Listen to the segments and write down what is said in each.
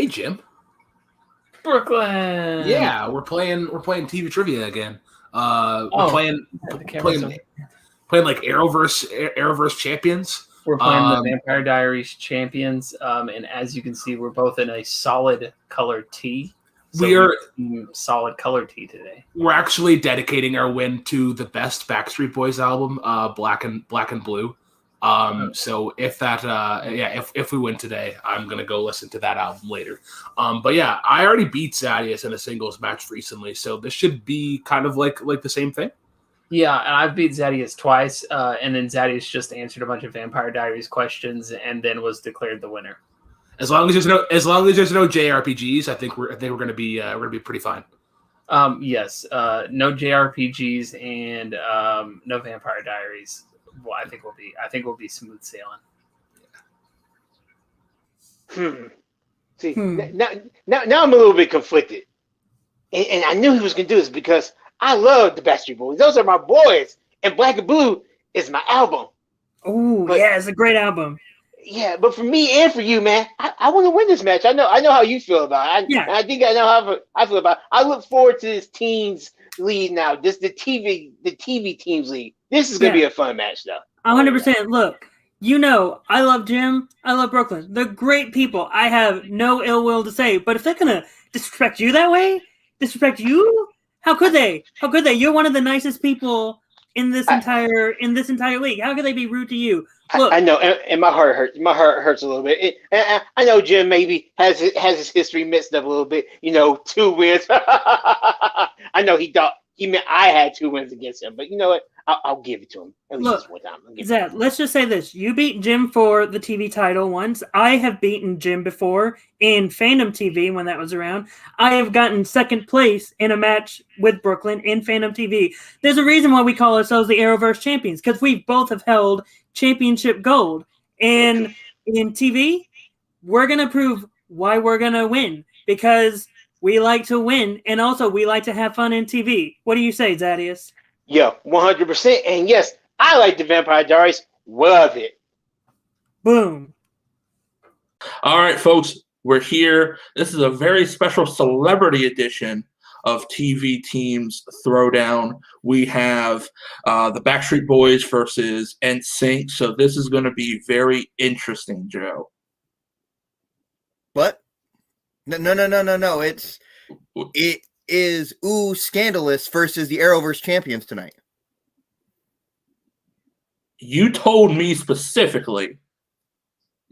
Hey, Jim. Brooklyn. Yeah, we're playing TV trivia again. We're playing like Arrowverse champions. We're playing the Vampire Diaries champions, and as you can see, we're both in a solid color tee. So we're solid color tee today. We're actually dedicating our win to the best Backstreet Boys album, Black and Blue. So if that, if we win today, I'm gonna go listen to that album later. But yeah, I already beat Zadius in a singles match recently, so this should be kind of like the same thing. Yeah, and I've beat Zadius twice, and then Zadius just answered a bunch of Vampire Diaries questions and then was declared the winner. As long as there's no JRPGs, I think we're gonna be pretty fine. Yes, no JRPGs and no Vampire Diaries. Well, I think we'll be smooth sailing. See, now I'm a little bit conflicted, and I knew he was gonna do this because I love the Backstreet Boys. Those are my boys, and Black and Blue is my album. Oh yeah, it's a great album. Yeah, but for me and for you, man, I want to win this match. I know how you feel about it. I think I know how I feel about it. I look forward to this teams league now. The TV teams league. This is gonna be a fun match, though. 100%. Look, I love Jim. I love Brooklyn. They're great people. I have no ill will to say. But if they're gonna disrespect you that way, how could they? How could they? You're one of the nicest people in this entire league. How could they be rude to you? Look, I know, and my heart hurts. My heart hurts a little bit. I know Jim maybe has his history mixed up a little bit. 2 wins. I know he meant I had 2 wins against him, but you know what? I'll give it to him at least one time. Zach, let's just say this: you beat Jim for the TV title once. I have beaten Jim before in Fandom TV when that was around. I have gotten second place in a match with Brooklyn in Fandom TV. There's a reason why we call ourselves the Arrowverse champions, because we both have held championship gold. And in TV, we're gonna prove why we're gonna win, because we like to win, and also we like to have fun in TV. What do you say, Zadius? Yeah, 100%. And yes, I like the Vampire Diaries. Love it. Boom. All right, folks, we're here. This is a very special celebrity edition of TV Teams Throwdown. We have the Backstreet Boys versus NSYNC. So this is going to be very interesting, Joe. What? No. It is Scandalous versus the Arrowverse champions tonight. You told me specifically.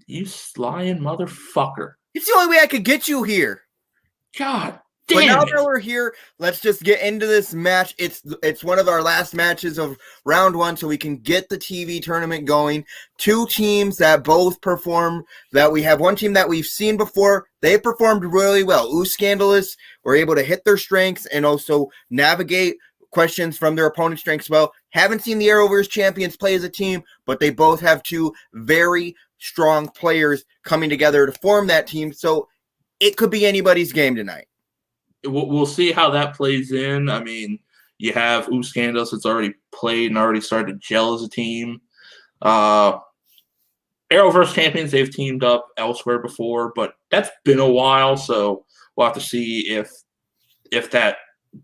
You lying motherfucker. It's the only way I could get you here. God damn. But now it. that we're here, let's just get into this match. It's one of our last matches of round 1, so we can get the TV tournament going. 2 teams that both perform. That we have one team that we've seen before. They performed really well. Scandalous were able to hit their strengths and also navigate questions from their opponent's strengths well. Haven't seen the Arrowverse champions play as a team, but they both have 2 very strong players coming together to form that team. So it could be anybody's game tonight. We'll see how that plays in. I mean, you have Scandalous that's already played and already started to gel as a team. Arrowverse champions, they've teamed up elsewhere before, but that's been a while, so we'll have to see if that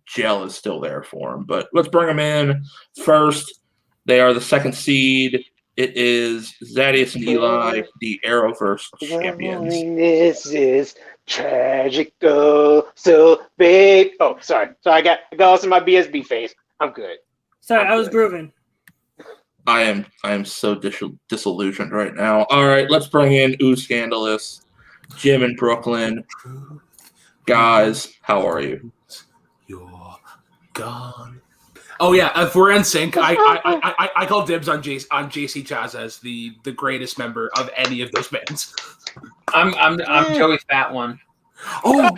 gel is still there for them. But let's bring them in first. They are the 2nd seed. It is Zadius and Eli, the Arrowverse champions. This is tragic, so big. Oh, sorry. So I got also my BSB face. I'm good. Sorry, I was grooving. I am so disillusioned right now. All right, let's bring in Scandalous, Jim in Brooklyn. Guys, how are you? You're gone. Oh yeah, if we're in sync, I call dibs on JC Chaz as the greatest member of any of those bands. I'm Joey Fat One. Oh.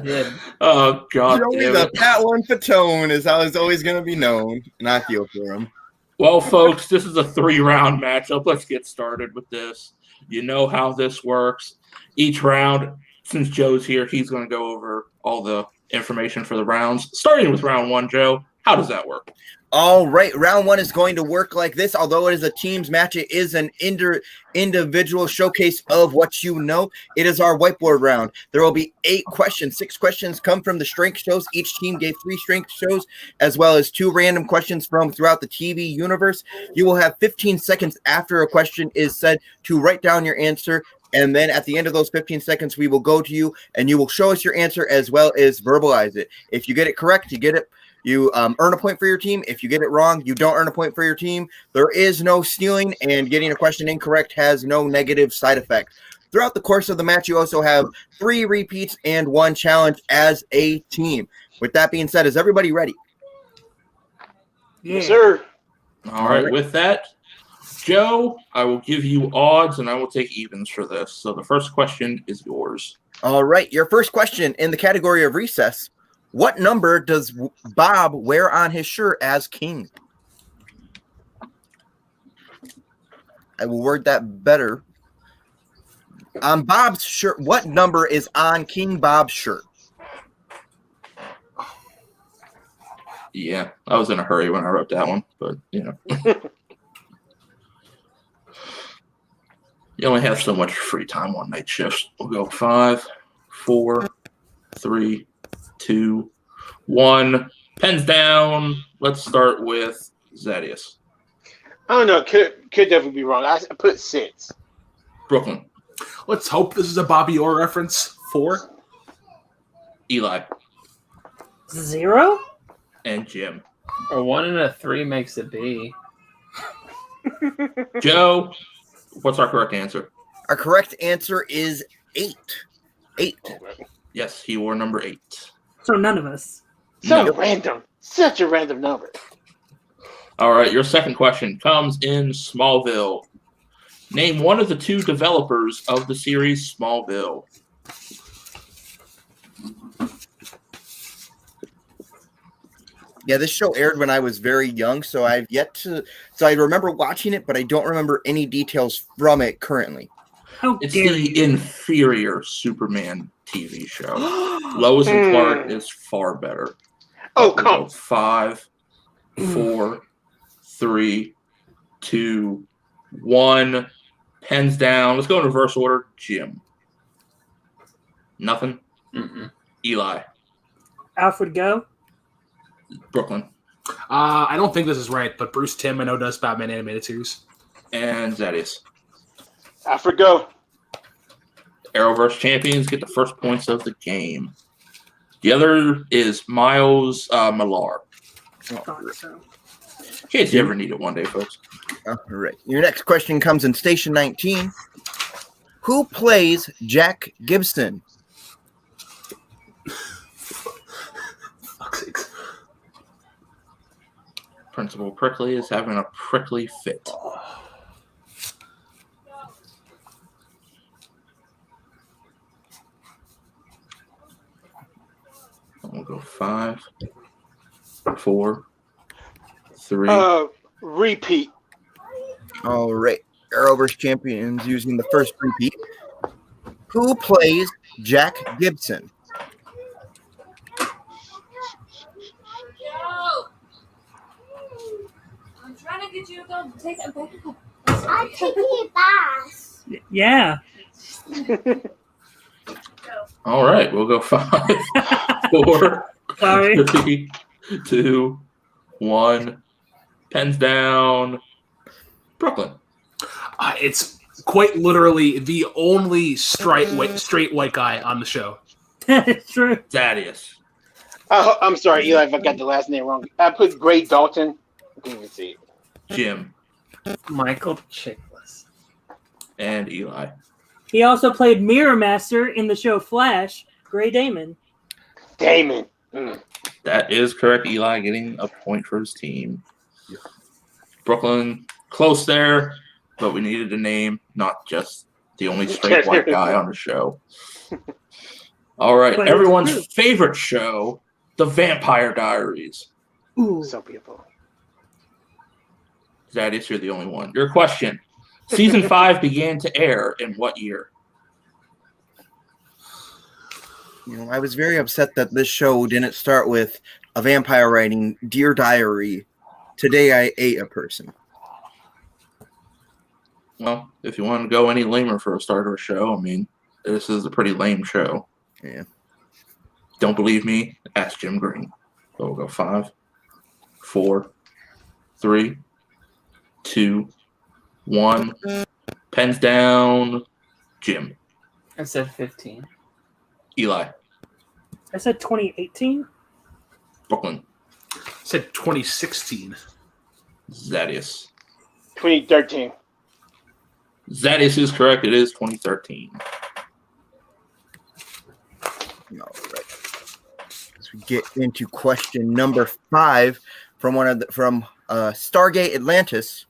Good. Oh God, Joey the Fat One Fatone is how it's always going to be known, and I feel for him. Well, folks, this is a 3-round matchup. Let's get started with this. You know how this works. Each round, since Joe's here, he's going to go over all the information for the rounds. Starting with round 1, Joe, How does that work? All right, round one is going to work like this. Although it is a team's match, it is an individual showcase of what you know. It is our whiteboard round. There will be 8 questions. 6 questions come from the strength shows. Each team gave 3 strength shows, as well as 2 random questions from throughout the TV universe. You will have 15 seconds after a question is said to write down your answer. And then at the end of those 15 seconds, we will go to you and you will show us your answer as well as verbalize it. If you get it correct, you get it. You earn a point for your team. If you get it wrong, you don't earn a point for your team. There is no stealing, and getting a question incorrect has no negative side effect. Throughout the course of the match, you also have 3 repeats and 1 challenge as a team. With that being said, is everybody ready? Yeah. Yes, sir. All right, with that, Joe, I will give you odds, and I will take evens for this. So the first question is yours. All right, your first question in the category of recess. What number does Bob wear on his shirt as king? I will word that better. On Bob's shirt, what number is on King Bob's shirt? Yeah, I was in a hurry when I wrote that one, but, you know. You only have so much free time on night shifts. We'll go 5, 4, 3, 2, 1. Pens down. Let's start with Zadius. I don't know. Could definitely be wrong. I put 6. Brooklyn. Let's hope this is a Bobby Orr reference. 4. Eli. 0? And Jim. A 1 and a 3 makes it B. Joe, what's our correct answer? Our correct answer is 8. 8. Yes, he wore number 8. So none of us. So random. Such a random number. All right, your second question comes in Smallville. Name one of the 2 developers of the series Smallville. Yeah, this show aired when I was very young, so I've yet to. So I remember watching it, but I don't remember any details from it currently. How It's dare the you? inferior Superman TV show. Lois and Clark is far better. Oh, We'll come. go 5, 4, 3, 2, 1. Pens down. Let's go in reverse order. Jim. Nothing. Mm-mm. Eli. Alfred Go? Brooklyn. I don't think this is right, but Bruce Timm, I know, does Batman animated series. And Zadius. I forgo. Arrowverse champions get the first points of the game. The other is Miles Millar. Thought so. In case you ever need it one day, folks. All right. Your next question comes in Station 19. Who plays Jack Gibson? Fuck's sakes. Principal Prickly is having a prickly fit. We'll go 5, 4, 3. Repeat. All right. Arrowverse champions using the first repeat. Who plays Jack Gibson? I'm trying to get you to go take a bath. I'm taking a bath. Yeah. All right, we'll go 5, 4, Sorry. 3, 2, 1. Pens down. Brooklyn. It's quite literally the only straight white guy on the show. That is true. Thaddeus. I'm sorry, Eli, if I got the last name wrong. I put Gray Dalton. I didn't even see it. Jim. Michael Chiklis. And Eli. He also played Mirror Master in the show Flash, Gray Damon. Damon. That is correct. Eli getting a point for his team. Brooklyn, close there, but we needed a name, not just the only straight white guy on the show. All right, But it's everyone's true. favorite show, The Vampire Diaries. Ooh. So beautiful. Zadius, you're the only one. Your question. Season 5 began to air in what year? You know, I was very upset that this show didn't start with a vampire writing, "Dear Diary, today I ate a person"? Well, if you want to go any lamer for a start of a show, I mean, this is a pretty lame show. Yeah. Don't believe me? Ask Jim Green. So we'll go 5, 4, 3, 2, 1. Pens down. Jim. I said 15. Eli. I said 2018. Brooklyn. I said 2016. Zadius. 2013. Zadius is correct. It is 2013. All right. As we get into question number 5 from Stargate Atlantis,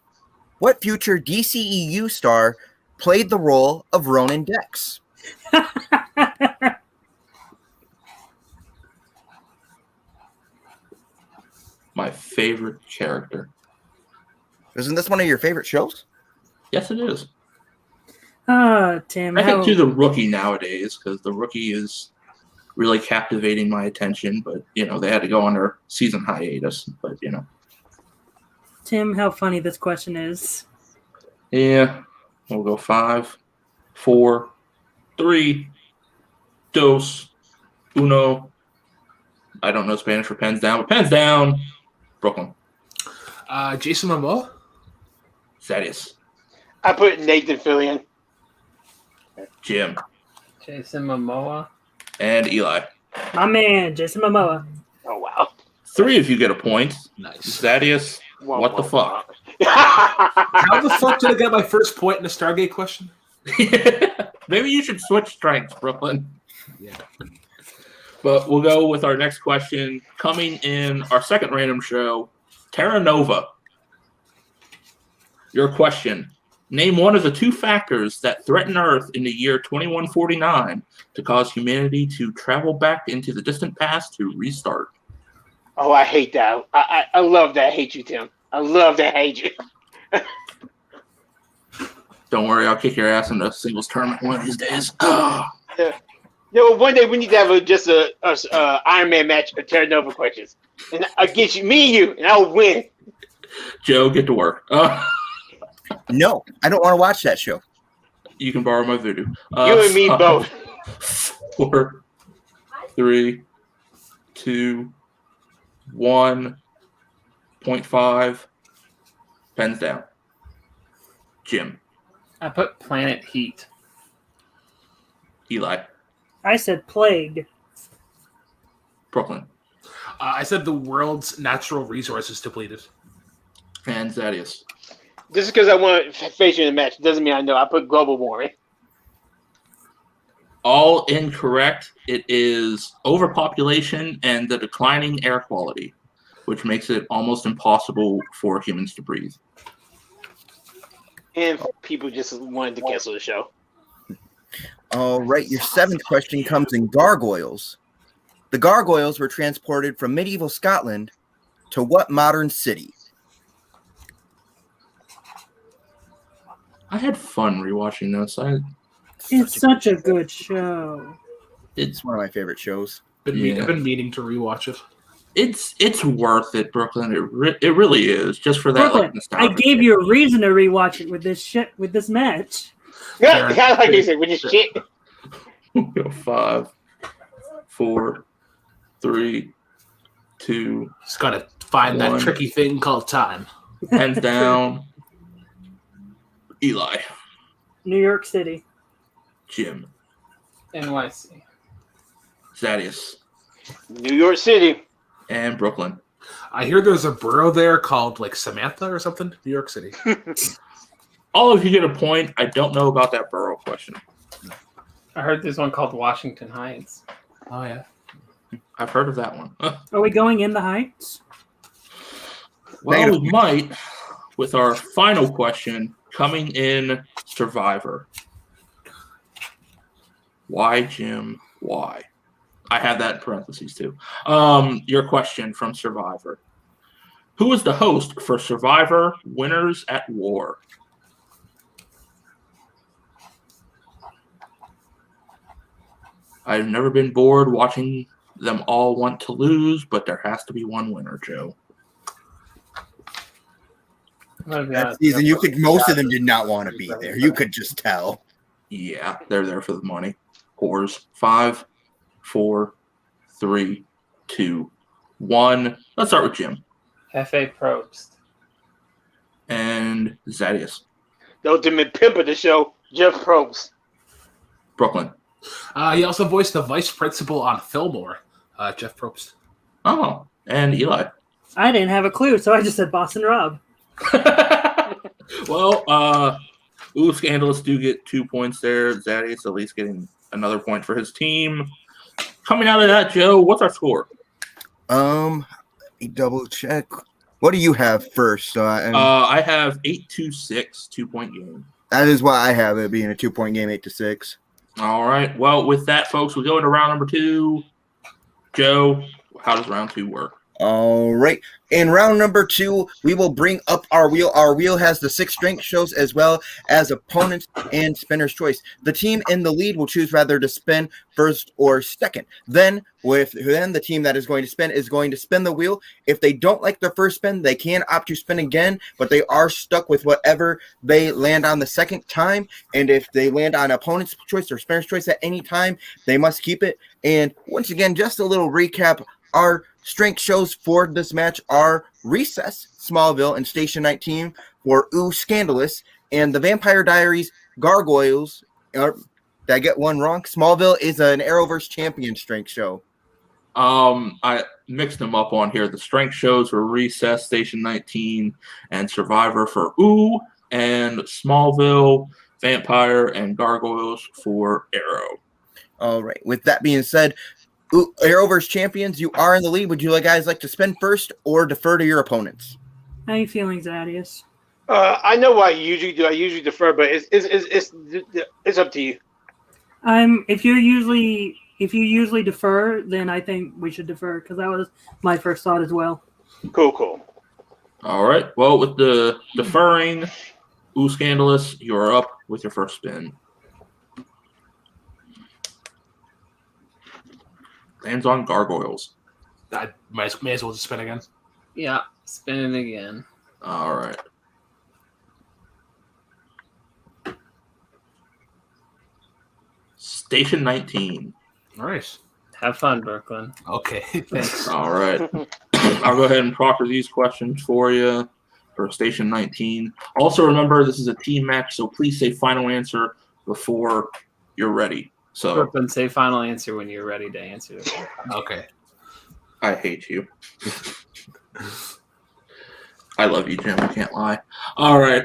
what future DCEU star played the role of Ronan Dex? My favorite character. Isn't this one of your favorite shows? Yes, it is. Tim. I think to the Rookie nowadays, because the Rookie is really captivating my attention, but they had to go on their season hiatus. But Tim, how funny this question is. Yeah. We'll go 5, 4, 3, 2, 1. I don't know Spanish for pens down, but pens down. Brooklyn. Jason Momoa. Zadius. I put Nathan Fillion. Jim. Jason Momoa. And Eli. My man, Jason Momoa. Oh, wow. 3 of you get a point. Nice. Zadius. What the fuck? How the fuck did I get my first point in a Stargate question? Maybe you should switch strengths, Brooklyn. Yeah. But we'll go with our next question. Coming in our second random show, Terra Nova. Your question. Name one of the 2 factors that threaten Earth in the year 2149 to cause humanity to travel back into the distant past to restart. Oh, I hate that. I love that. I hate you, Tim. I love that. I hate you. Don't worry, I'll kick your ass in the singles tournament one of these days. One day we need to have just a Iron Man match of Terra Nova questions. And against you, me and you, and I'll win. Joe, get to work. No, I don't want to watch that show. You can borrow my voodoo. You and me both. 4, 3, 2, 1.5. Pens down. Jim. I put Planet Heat. Eli. I said plague. Brooklyn. I said the world's natural resources depleted. And Zadius. Just because I want to face you in a match doesn't mean I know. I put global warming. All incorrect. It is overpopulation and the declining air quality, which makes it almost impossible for humans to breathe. And people just wanted to cancel the show. All right, your 7th question comes in gargoyles. The gargoyles were transported from medieval Scotland to what modern city? I had fun rewatching this. It's such a good show. It's one of my favorite shows. I've been meaning to rewatch it. It's worth it, Brooklyn. It really is, just for that. Brooklyn, I gave you a reason to rewatch it with this match. Yeah, like you said, with this shit. 5, 4, 3, 2. Just gotta find 1. that tricky thing called time. Hands down. Eli. New York City. Jim. NYC. Zadius. New York City. And Brooklyn. I hear there's a borough there called like Samantha or something. New York City. All of you get a point. I don't know about that borough question. I heard there's one called Washington Heights. Oh yeah. I've heard of that one. Are we going in the Heights? Well, we might with our final question coming in Survivor. Why, Jim? Why? I had that in parentheses too. Your question from Survivor. Who is the host for Survivor Winners at War? I've never been bored watching them all want to lose, but there has to be one winner, Joe. That season, you think most of them did not want to be there. You could just tell. Yeah, they're there for the money. Whores. 5, 4, 3, 2, 1. Let's start with Jim. F.A. Probst. And Zadius. The ultimate pimp of the show, Jeff Probst. Brooklyn. He also voiced the vice principal on Fillmore, Jeff Probst. Oh, and Eli. I didn't have a clue, so I just said Boston Rob. Well, Scandalous do get 2 points there. Zadius at least getting another point for his team. Coming out of that, Joe, what's our score? Let me double check. What do you have first? I have 8-6, 2-point game. That is why I have it being a 2-point game, 8-6. All right. Well, with that, folks, we go into round number 2. Joe, how does round 2 work? All right. In round number 2, we will bring up our wheel. Our wheel has the 6 strength shows as well as opponents and spinner's choice. The team in the lead will choose whether to spin first or second. Then the team that is going to spin the wheel. If they don't like their first spin, they can opt to spin again, but they are stuck with whatever they land on the second time. And if they land on opponent's choice or spinner's choice at any time, they must keep it. And once again, just a little recap. Our strength shows for this match are Recess, Smallville, and Station 19 for Scandalous, and the Vampire Diaries, Gargoyles. Did I get one wrong? Smallville is an Arrowverse champion strength show. I mixed them up on here. The strength shows were Recess, Station 19, and Survivor for and Smallville, Vampire, and Gargoyles for Arrow. All right. With that being said, Arrowverse champions, you are in the lead. Would you guys like to spin first or defer to your opponents? How are you feeling, Zadius? I know what I usually do. I usually defer, but it's up to you. If you usually defer, then I think we should defer because that was my first thought as well. Cool. All right. Well, with the deferring, Scandalous, you're up with your first spin. Lands on Gargoyles. I may as well just spin again. Yeah, spinning again. All right. Station 19. All right. Have fun, Brooklyn. Okay, thanks. All right. I'll go ahead and proctor these questions for you for Station 19. Also, remember, this is a team match, so please say final answer before you're ready. So, Brooklyn, say final answer when you're ready to answer. Okay. I hate you. I love you, Jim. I can't lie. All right.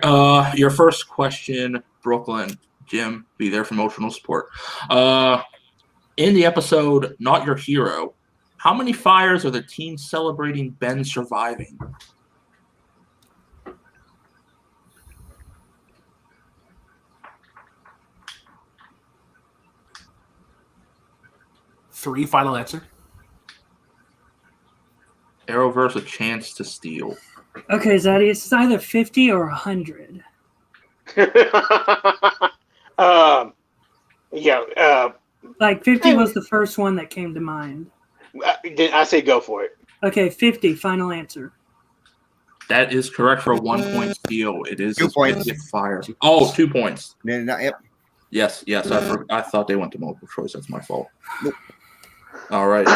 Your first question, Brooklyn. Jim, be there for emotional support. In the episode Not Your Hero, how many fires are the team celebrating Ben surviving? Three, final answer. Arrowverse, a chance to steal. Okay, Zadius, it's either 50 or 100. Like 50 was the first one that came to mind. Then I say go for it. Okay, 50, final answer. That is correct for a 1 point steal. It is 2 points. Fire. Oh, 2 points. Yep. Yes. I thought they went to multiple choice. That's my fault. Nope. All right.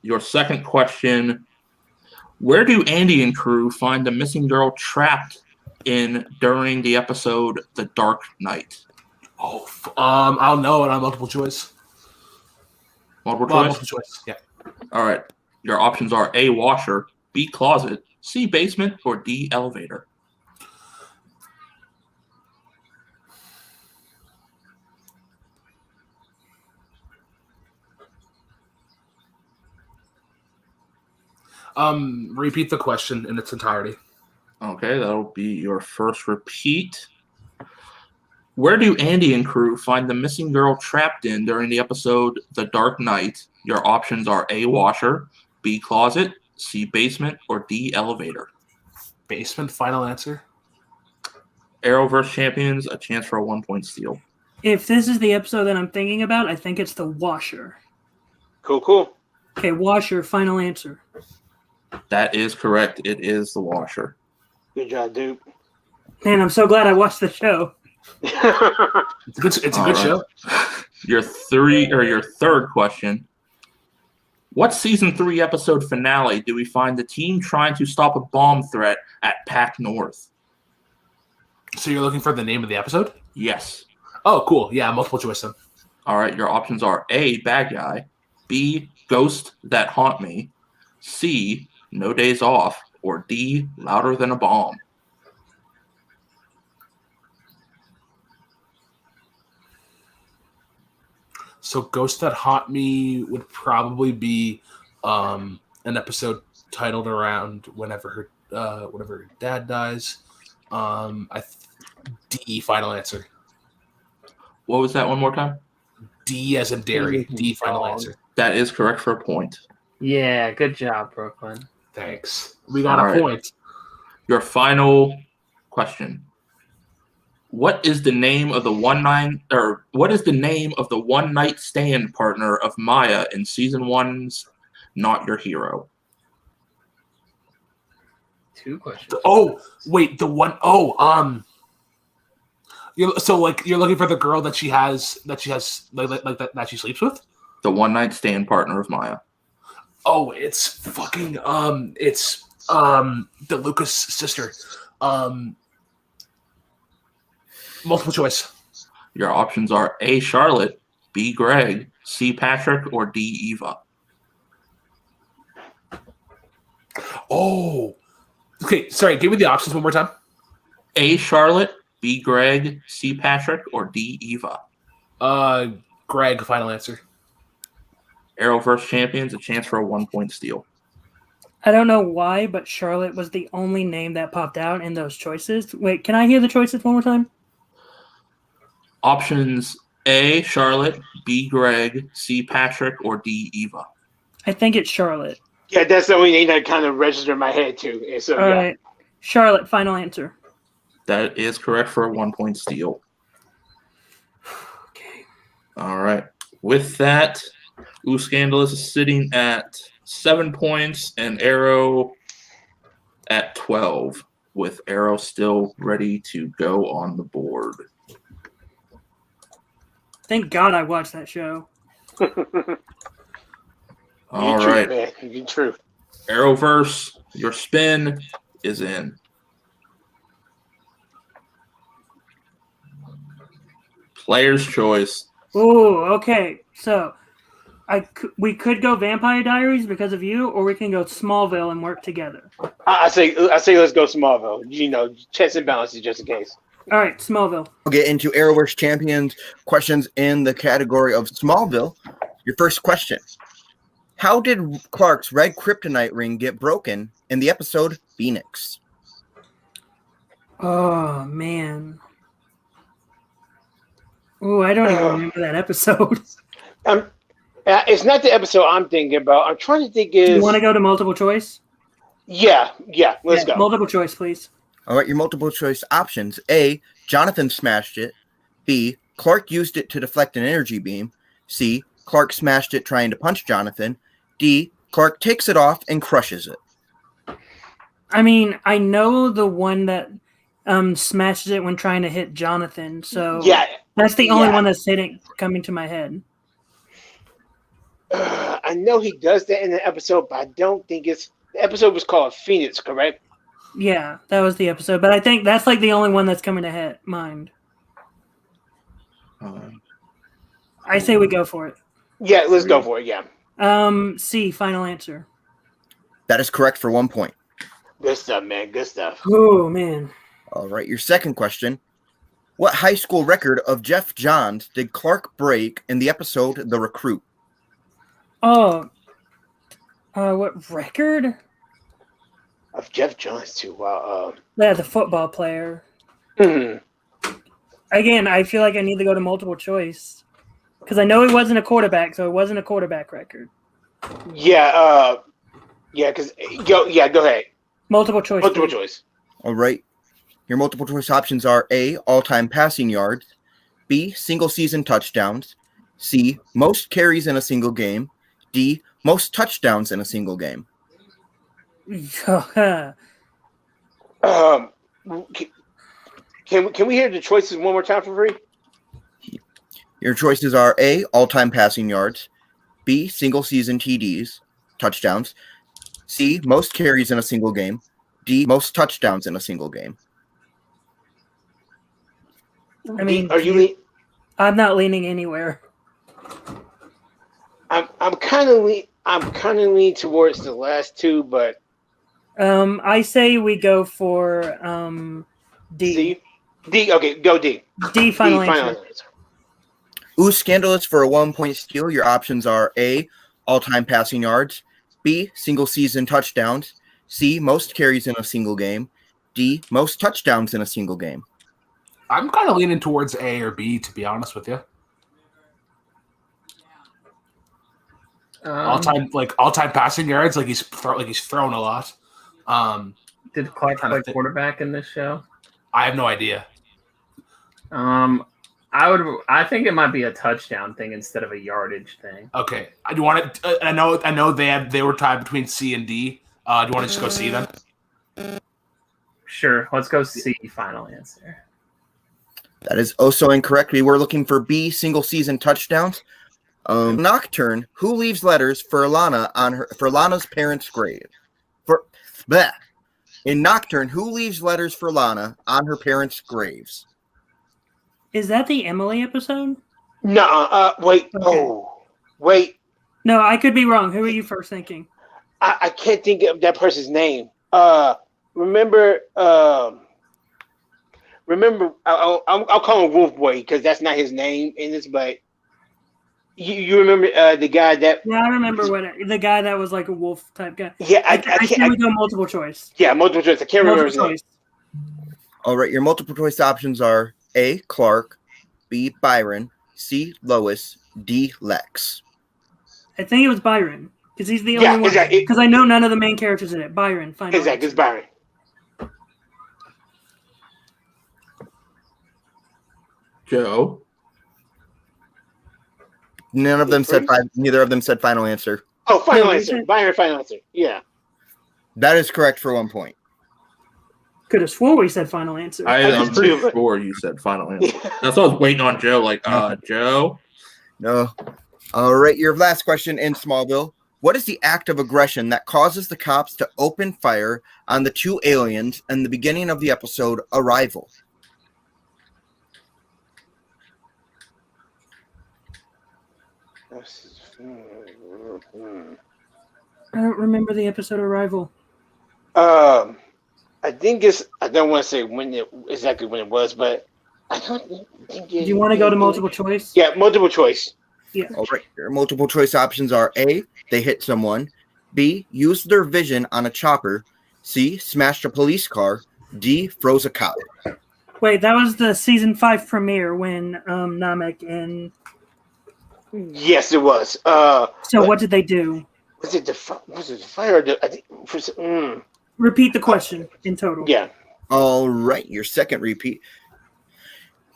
Your second question. Where do Andy and crew find the missing girl trapped in during the episode The Dark Knight? Oh, I'll know it on multiple choice. Multiple choice? Multiple choice, yeah. All right. Your options are A, washer, B, closet, C, basement, or D, elevator. Repeat the question in its entirety. Okay, that'll be your first repeat. Where do Andy and crew find the missing girl trapped in during the episode The Dark Knight? Your options are A, washer, B, closet, C, basement, or D, elevator. Basement, final answer. Arrowverse champions, a chance for a 1 point steal. If this is the episode that I'm thinking about, I think it's the washer. Cool. Okay, Washer, final answer. That is correct. It is the Washer. Good job, dude. Man, I'm so glad I watched the show. It's a good show. Your third question. What season 3 episode finale do we find the team trying to stop a bomb threat at Pac North? So you're looking for the name of the episode? Yes. Oh, cool. Yeah, multiple choice then. All right, your options are A, Bad Guy, B, Ghost That Haunt Me, C, No Days Off, or D, Louder Than a Bomb. So Ghost That Haunt Me would probably be an episode titled around whenever her dad dies. D, final answer. What was that one more time? D as in dairy. D, final answer. That is correct for a point. Yeah, good job, Brooklyn. Thanks. We got All a right. point. Your final question. What is the name of the one night stand partner of Maya in season 1's Not Your Hero? 2 questions. Oh, wait, the one you're looking for the girl that she has like that she sleeps with? The one night stand partner of Maya. Oh, it's fucking the Lucas sister. Multiple choice. Your options are A, Charlotte, B, Greg, C, Patrick, or D, Eva. Oh. Okay, sorry, give me the options one more time. A, Charlotte, B, Greg, C, Patrick, or D, Eva. Greg, final answer. Arrowverse champions, a chance for a 1-point steal. I don't know why, but Charlotte was the only name that popped out in those choices. Wait, can I hear the choices one more time? Options A, Charlotte, B, Greg, C, Patrick, or D, Eva. I think it's Charlotte. Yeah, that's the only thing that kind of registered in my head too. And so All right. Charlotte, final answer. That is correct for a 1-point steal. Okay. All right. With that, Scandalous is sitting at 7 points and Arrow at 12, with Arrow still ready to go on the board. Thank God I watched that show. All right. man. You're true. Arrowverse, your spin is in. Player's choice. Oh, okay. So we could go Vampire Diaries because of you, or we can go Smallville and work together. I say let's go Smallville. You know, checks and balances just in case. All right, Smallville. We'll get into Arrowverse Champions questions in the category of Smallville. Your first question. How did Clark's red kryptonite ring get broken in the episode Phoenix? Oh, man. Oh, I don't even remember that episode. It's not the episode I'm thinking about. I'm trying to think. Do you want to go to multiple choice? Yeah. Let's go. Multiple choice, please. All right, your multiple choice options. A, Jonathan smashed it. B, Clark used it to deflect an energy beam. C, Clark smashed it trying to punch Jonathan. D, Clark takes it off and crushes it. I mean, I know the one that smashes it when trying to hit Jonathan, so Yeah. that's the only one that's coming to my head. I know he does that in the episode, but I don't think the episode was called Phoenix, correct? Yeah, that was the episode, but I think that's like the only one that's coming to mind. I say we go for it. Yeah, let's go for it. Yeah. C, final answer. That is correct for 1 point. Good stuff, man. Good stuff. Oh, man. All right, your second question. What high school record of Jeff Johns did Clark break in the episode The Recruit? Oh, what record? Of Jeff Johns too. Wow. Yeah, the football player. Mhm. Again, I feel like I need to go to multiple choice because I know he wasn't a quarterback, so it wasn't a quarterback record. Yeah. Because go ahead. Multiple choice. Multiple please. choice. All right. Your multiple choice options are A, all-time passing yards. B, single season touchdowns. C, most carries in a single game. D, most touchdowns in a single game. Can we hear the choices one more time for free? Your choices are A, all-time passing yards, B, single season TDs, touchdowns, C, most carries in a single game, D, most touchdowns in a single game. I mean, are you? I'm not leaning anywhere. I'm kind of leaning towards the last two, but I say we go for D. C? D. Okay, go D. D. Final answer. Ooh, Scandalous for a 1-point steal. Your options are A, all-time passing yards, B, single season touchdowns, C, most carries in a single game, D, most touchdowns in a single game. I'm kind of leaning towards A or B, to be honest with you. All-time passing yards, like he's thrown a lot. Did Clark play quarterback in this show? I have no idea. I think it might be a touchdown thing instead of a yardage thing. Okay, I do want to. I know they were tied between C and D. Do you want to just go C then? Sure, let's go C. Final answer. That is also incorrect. We were looking for B, single season touchdowns. Nocturne, who leaves letters for Lana's parents' grave? In Nocturne, who leaves letters for Lana on her parents' graves? Is that the Emily episode? No, wait. Okay. Oh, wait. No, I could be wrong. Who are you first thinking? I can't think of that person's name. Remember, I'll call him Wolf Boy because that's not his name in this, but you remember the guy that... Yeah, I remember the guy that was like a wolf type guy. Yeah, I can't we go multiple choice. Yeah, multiple choice. I can't remember his name. All right, your multiple choice options are A, Clark, B, Byron, C, Lois, D, Lex. I think it was Byron because he's the only one. Exactly. Because I know none of the main characters in it. Byron, final exactly, it's Byron. Joe. Neither of them said final answer. Oh, final answer. Byron, final answer. Yeah. That is correct for 1 point. Could have swore we said final answer. I'm pretty sure you said final answer. That's what I was waiting on, Joe. Joe? No. All right, your last question in Smallville. What is the act of aggression that causes the cops to open fire on the two aliens in the beginning of the episode Arrival? I don't remember the episode Arrival. I think it's. I don't want to say exactly when it was, but I don't think. Do you want to go to multiple choice? Yeah, multiple choice. Yeah. All right. Your multiple choice options are A, they hit someone, B, used their vision on a chopper, C, smashed a police car, D, froze a cop. Wait, that was the season 5 premiere when Namek and. Yes, it was. So what did they do? Was it the fire? I think. Repeat the question in total. Yeah. All right, your second repeat.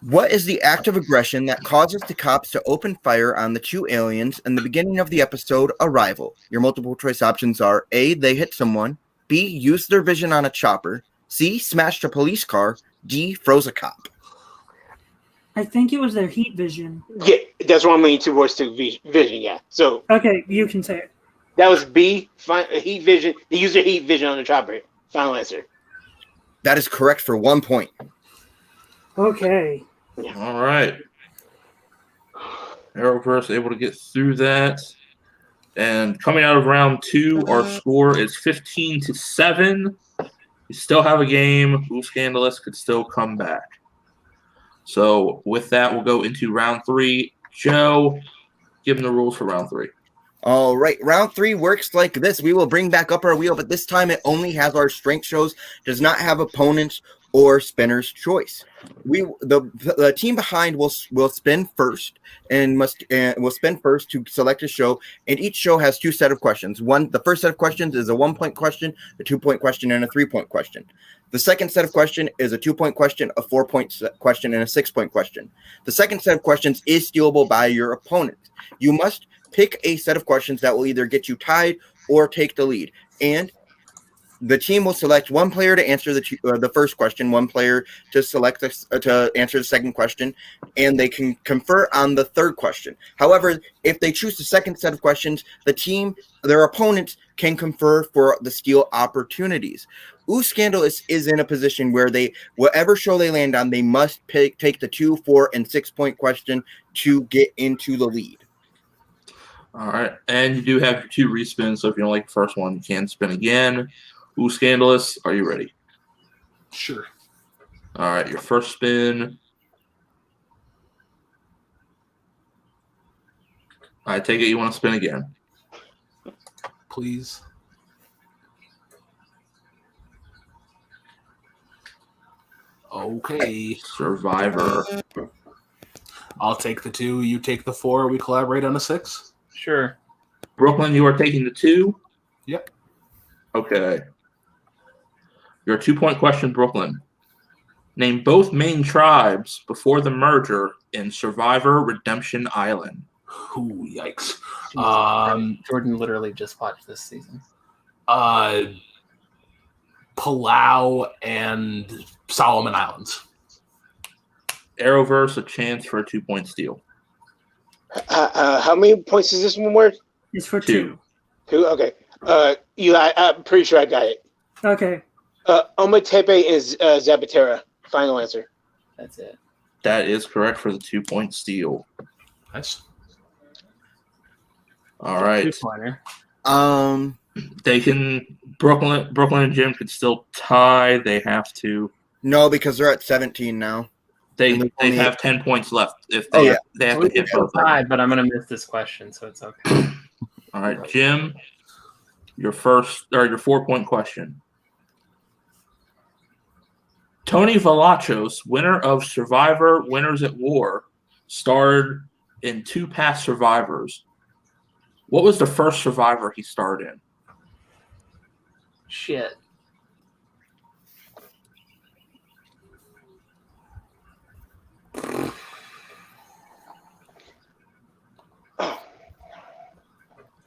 What is the act of aggression that causes the cops to open fire on the two aliens in the beginning of the episode Arrival? Your multiple choice options are A, they hit someone, B, used their vision on a chopper, C, smashed a police car, D, froze a cop. I think it was their heat vision. Yeah, that's what I'm leaning towards to vision. Yeah. So. Okay, you can say it. That was B, heat vision. They used their heat vision on the chopper. Final answer. That is correct for 1 point. Okay. Yeah. All right. Arrowverse able to get through that. And coming out of round 2, our score is 15-7. We still have a game. Ooh, Scandalous could still come back. So with that, we'll go into round 3. Joe, give them the rules for round 3. All right, round 3 works like this. We will bring back up our wheel, but this time it only has our strength shows, does not have opponents or spinner's choice. The team behind will spin first and will spin first to select a show, and each show has 2 sets of questions. The first set of questions is a 1-point question, a 2-point question, and a 3-point question. The second set of questions is a 2-point question, a 4-point question, and a 6-point question. The second set of questions is stealable by your opponent. You must pick a set of questions that will either get you tied or take the lead. And the team will select one player to answer the first question, one player to select to answer the second question, and they can confer on the third question. However, if they choose the second set of questions, their opponents can confer for the steal opportunities. Scandalous is in a position where whatever show they land on, they must take the 2, 4, and 6 point question to get into the lead. All right, and you do have your 2 respins, so if you don't like the first one, you can spin again. Scandalous, are you ready? Sure. All right, your first spin. I take it you want to spin again. Please. Okay. Survivor. I'll take the 2. You take the 4. We collaborate on a 6. Sure. Brooklyn, you are taking the 2? Yep. Okay. Your 2-point question, Brooklyn. Name both main tribes before the merger in Survivor Redemption Island. Ooh, yikes. Jordan literally just watched this season. Palau and Solomon Islands. Arrowverse, a chance for a 2-point steal. How many points is this one worth? It's for 2. 2. Okay. I'm pretty sure I got it. Okay. Ometepe is Zapatera. Final answer. That's it. That is correct for the 2-point steal. Nice. All right. 2-pointer. They can Brooklyn and Jim could still tie. They have to. No, because they're at 17 now. They have 10 points left if they have to hit both. Tied, but I'm gonna miss this question, so it's okay. All right, Jim, your 4-point question. Tony Velachos, winner of Survivor Winners at War, starred in 2 past Survivors. What was the first Survivor he starred in? Shit.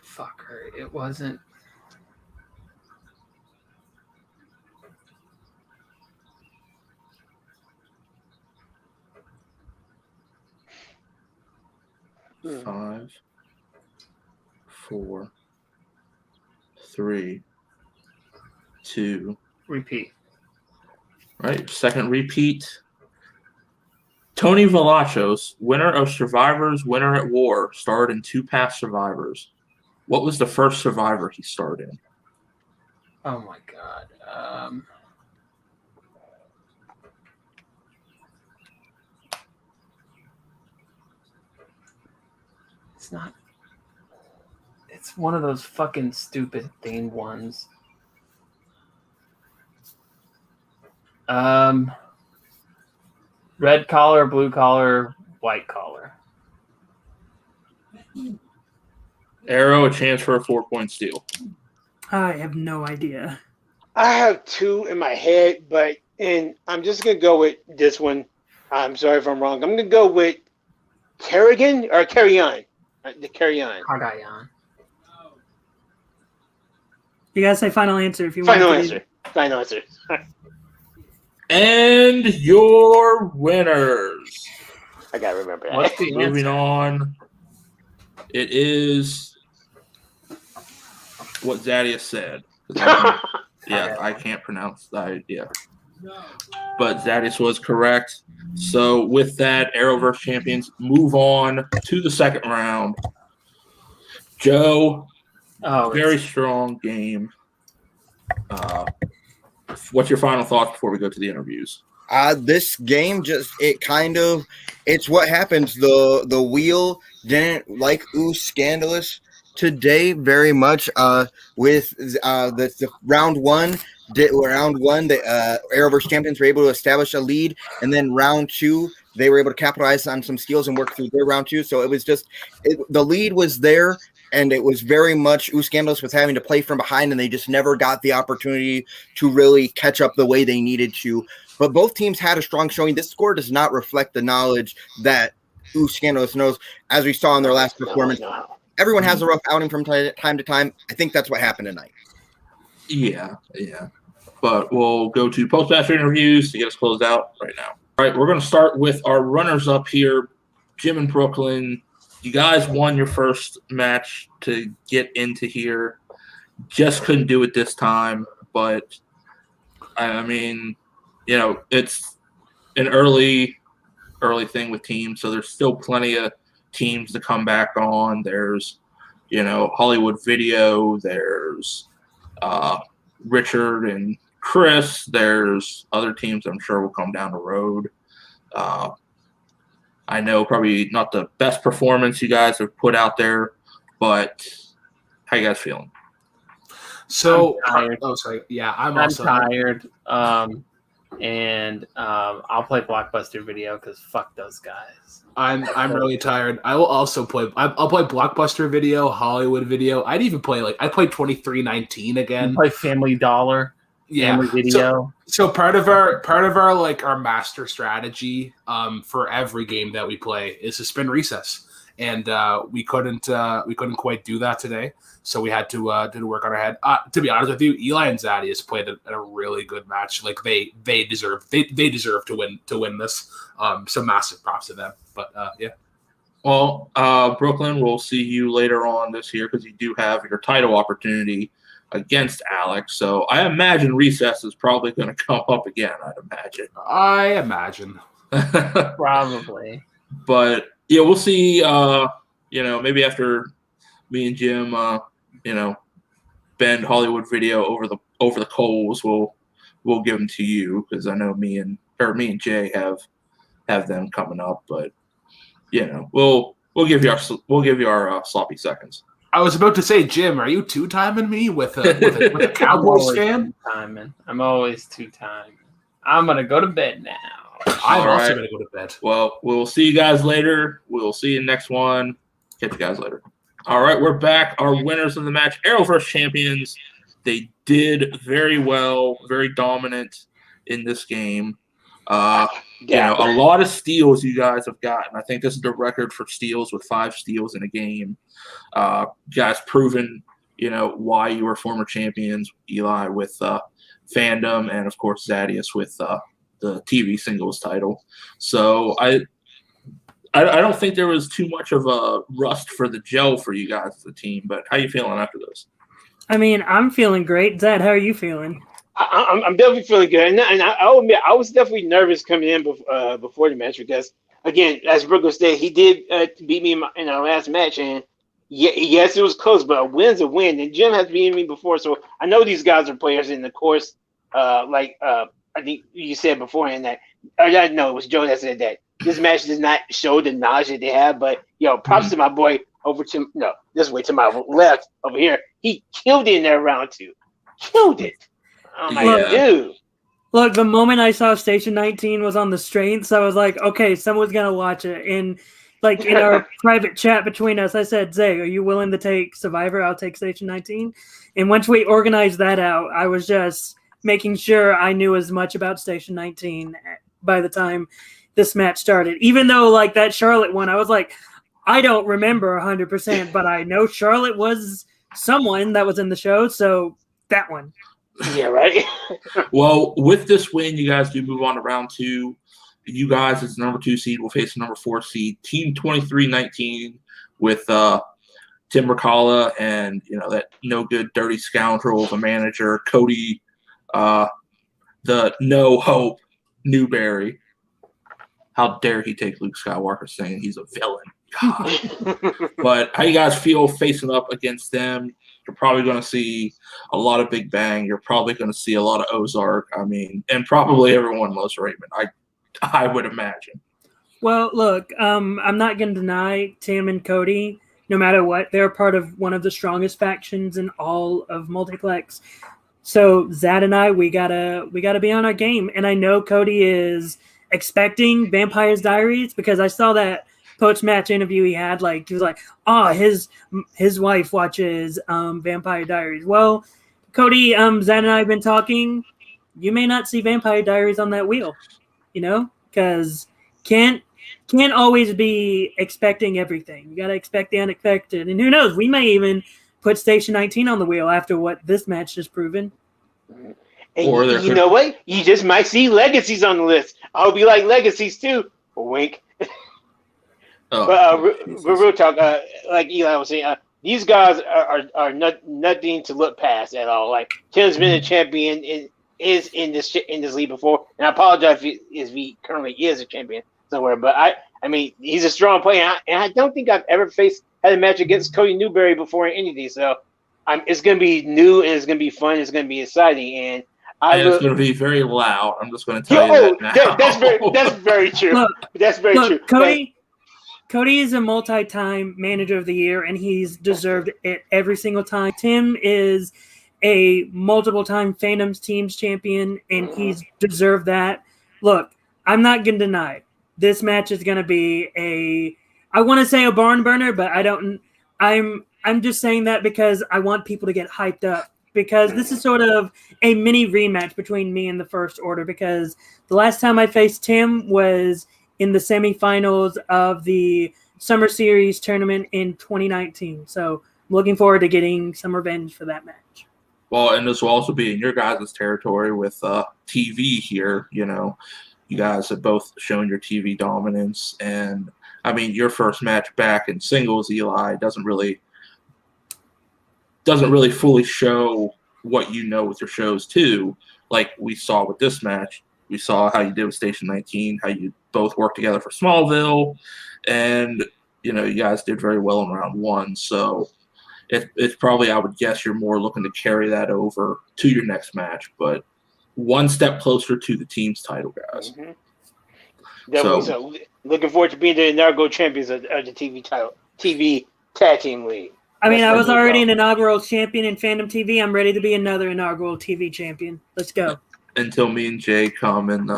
Fuck her. It wasn't. Mm. 5, 4, 3, 2. Repeat. Right, second repeat. Tony Velachos, winner of Survivor's Winner at War, starred in 2 past Survivors. What was the first Survivor he starred in? Oh my god. It's not. It's one of those fucking stupid themed ones. Red collar, blue collar, white collar. Arrow, a chance for a 4-point steal. I have no idea. I have 2 in my head, and I'm just gonna go with this one. I'm sorry if I'm wrong. I'm gonna go with Carry On. The Carry On. Hagayan. You gotta say final answer if you Final want. answer. Final answer. And your winners. I gotta remember that. What's the Moving answer? on. It is what Zadius said. I can't pronounce that. Yeah. But Zadius was correct. So with that, Arrowverse champions move on to the second round. Joe, very strong game. What's your final thoughts before we go to the interviews? This game it's what happens. The wheel didn't like Scandalous today very much. With the round one, the Arrowverse champions were able to establish a lead, and then round 2 they were able to capitalize on some skills and work through their round 2. So it was the lead was there. And it was very much Scandalous was having to play from behind, and they just never got the opportunity to really catch up the way they needed to. But both teams had a strong showing. This score does not reflect the knowledge that Scandalous knows. As we saw in their last performance, everyone has a rough outing from time to time. I think that's what happened tonight. Yeah. But we'll go to post-match interviews to get us closed out right now. All right, we're going to start with our runners-up here. Jim and Brooklyn, you guys won your first match to get into here. Just couldn't do it this time, but I mean, it's an early thing with teams, so there's still plenty of teams to come back on. There's, Hollywood Video. There's Richard and Chris. There's other teams I'm sure will come down the road. I know probably not the best performance you guys have put out there, but how you guys feeling? So, I'm tired. oh, sorry. Yeah, I'm tired. And I'll play Blockbuster Video because fuck those guys. I'm really tired. I will also play. I'll play Blockbuster Video, Hollywood Video. I'd even play I played 2319 again. You play Family Dollar. Yeah. Family Video. So part of our like our master strategy for every game that we play is to spin recess, and we couldn't quite do that today. So we had to work on our head. To be honest with you, Eli and Zadius played a really good match. Like they deserve to win this. So massive props to them. But yeah. Well, Brooklyn, we'll see you later on this year because you do have your title opportunity against Alex. So I imagine recess is probably going to come up again. I imagine. Probably. But yeah, we'll see. Maybe after me and Jim, bend Hollywood Video over the coals, we'll give them to you because I know me and Jay have them coming up. But we'll give you our sloppy seconds. I was about to say, Jim, are you two-timing me with a Cowboys fan? I'm always two-timing. I'm gonna go to bed now. I'm also gonna go to bed. Well, we'll see you guys later. We'll see you next one. Catch you guys later. All right, we're back. Our winners of the match, Arrowverse champions. They did very well, very dominant in this game. A lot of steals you guys have gotten. I think this is the record for steals with 5 steals in a game. You guys proven, why you were former champions. Eli with Fandom, and of course Zadius with the TV singles title. So I don't think there was too much of a rust for the gel for you guys as a team. But how you feeling after this? I mean, I'm feeling great. Zed, how are you feeling? I'm definitely feeling good, and I'll admit I was definitely nervous coming in before the match because, again, as Brooklyn said, he did beat me in our last match, and yes, it was close, but a win's a win. And Jim has beaten me before, so I know these guys are players. And of course, I think you said beforehand that, no, it was Joe that said that this match does not show the knowledge that they have. But props to my boy this way to my left over here. He killed it in there round 2. Killed it. Oh my God, dude. Look, the moment I saw Station 19 was on the strengths, I was like, okay, someone's gonna watch it. And like in our private chat between us, I said, Zay, are you willing to take Survivor? I'll take Station 19. And once we organized that out, I was just making sure I knew as much about Station 19 by the time this match started. Even though like that Charlotte one, I was like, I don't remember 100%, but I know Charlotte was someone that was in the show, so that one. Yeah, right. Well, with this win, you guys do move on to round 2. You guys, as the number 2 seed, will face the number 4 seed, Team 2319, with Tim Brzakala and that no good, dirty scoundrel of a manager, Cody, the no hope Newberry. How dare he take Luke Skywalker saying he's a villain? God. But how you guys feel facing up against them? You're probably going to see a lot of Big Bang. You're probably going to see a lot of Ozark. I mean, and probably everyone loves Raymond. I would imagine. Well, look, I'm not going to deny Tim and Cody. No matter what, they're part of one of the strongest factions in all of Multiplex. So Zad and I, we gotta be on our game. And I know Cody is expecting Vampire's Diaries because I saw that post-match interview he had. Like he was like, "Oh, his wife watches Vampire Diaries." Well, Cody, Zad and I have been talking. You may not see Vampire Diaries on that wheel, because can't can't always be expecting everything. You got to expect the unexpected. And who knows, we may even put Station 19 on the wheel after what this match has proven. And Or you know what? You just might see legacies on the list. I hope you like legacies too. Wink. But real talk, like Eli was saying, these guys are nothing to look past at all. Like Tim's been a champion is in this league before, and I apologize if he currently is a champion somewhere. But I mean, he's a strong player, and I don't think I've ever had a match against Cody Newberry before in any of these. So it's going to be new, and it's going to be fun, it's going to be exciting, and it's going to be very loud. I'm just going to tell you that now. That's very true. That's very true. Cody is a multi-time manager of the year, and he's deserved it every single time. Tim is a multiple-time Fandom's teams champion, and he's deserved that. Look, I'm not going to deny it. This match is going to be I want to say a barn burner, but I don't. I'm just saying that because I want people to get hyped up, because this is sort of a mini rematch between me and the First Order, because the last time I faced Tim was in the semifinals of the Summer Series tournament in 2019. So I'm looking forward to getting some revenge for that match. Well, and this will also be in your guys' territory with TV here. You know, you guys have both shown your TV dominance. And, I mean, your first match back in singles, Eli, doesn't really fully show what you know with your shows, too. Like we saw with this match. We saw how you did with Station 19, how you both worked together for Smallville, and, you know, you guys did very well in round one. So it's probably, I would guess, you're more looking to carry that over to your next match, but one step closer to the team's title, guys. Definitely. So looking forward to being the inaugural champions of the TV Tag Team League. I mean, I was already an inaugural champion in Fandom TV. I'm ready to be another inaugural TV champion. Let's go. Until me and Jay come and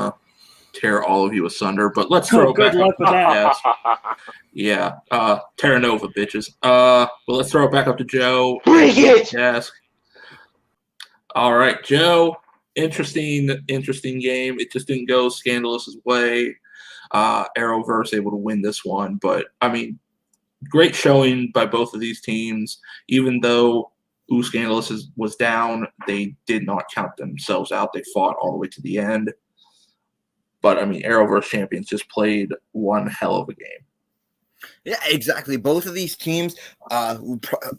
tear all of you asunder. But let's throw good luck with that. Yeah. Terra Nova, bitches. But let's throw it back up to Joe. Bring it! Yes. All right, Joe. Interesting game. It just didn't go Scandalous' way. Arrowverse able to win this one. But, I mean, great showing by both of these teams. Even though Scandalous was down, they did not count themselves out. They fought all the way to the end. But, I mean, Arrowverse champions just played one hell of a game. Yeah, exactly. Both of these teams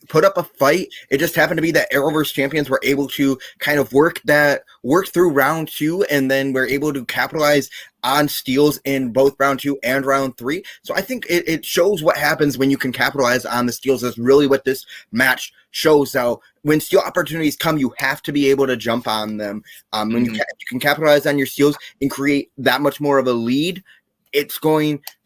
put up a fight. It just happened to be that Arrowverse champions were able to kind of work through round two, and then were able to capitalize on steals in both round two and round three. So I think it shows what happens when you can capitalize on the steals. That's really what this match shows. So when steal opportunities come, you have to be able to jump on them. When you can capitalize on your steals and create that much more of a lead,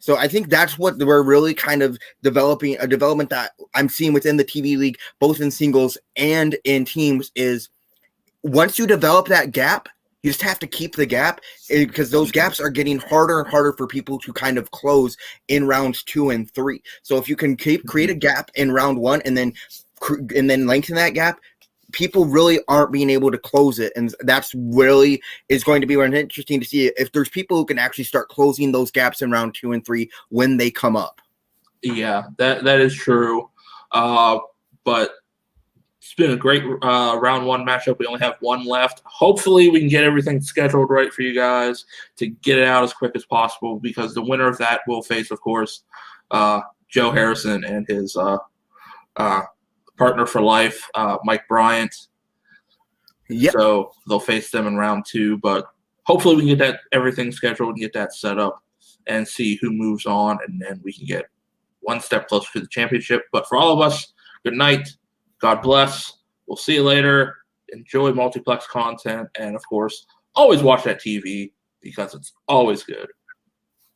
so I think that's what we're really kind of developing, a development that I'm seeing within the TV league, both in singles and in teams, is once you develop that gap, you just have to keep the gap, because those gaps are getting harder and harder for people to kind of close in rounds 2 and 3. So if you can create a gap in round 1 and then lengthen that gap, people really aren't being able to close it. And that's really is going to be interesting to see if there's people who can actually start closing those gaps in round 2 and 3 when they come up. Yeah, that is true. But it's been a great round 1 matchup. We only have one left. Hopefully we can get everything scheduled right for you guys to get it out as quick as possible, because the winner of that will face, of course, Joe Harrison and his partner for life, Mike Bryant. Yep. So they'll face them in round 2, but hopefully we can get everything scheduled and get that set up and see who moves on, and then we can get one step closer to the championship. But for all of us, good night. God bless. We'll see you later. Enjoy Multiplex content, and of course, always watch that TV, because it's always good.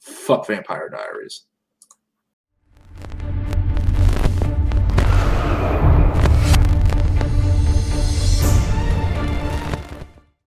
Fuck Vampire Diaries.